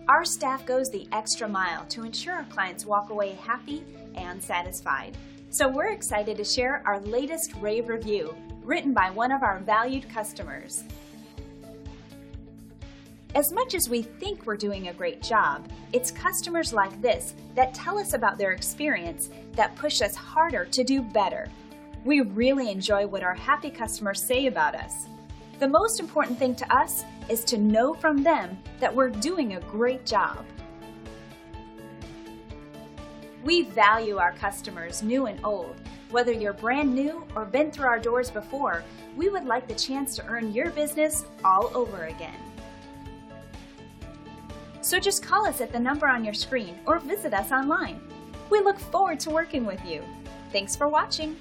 Our staff goes the extra mile to ensure our clients walk away happy and satisfied. So we're excited to share our latest rave review, written by one of our valued customers. As much as we think we're doing a great job, it's customers like this that tell us about their experience that push us harder to do better. We really enjoy what our happy customers say about us. The most important thing to us is to know from them that we're doing a great job. We value our customers, new and old. Whether you're brand new or been through our doors before, we would like the chance to earn your business all over again. So just call us at the number on your screen or visit us online. We look forward to working with you. Thanks for watching.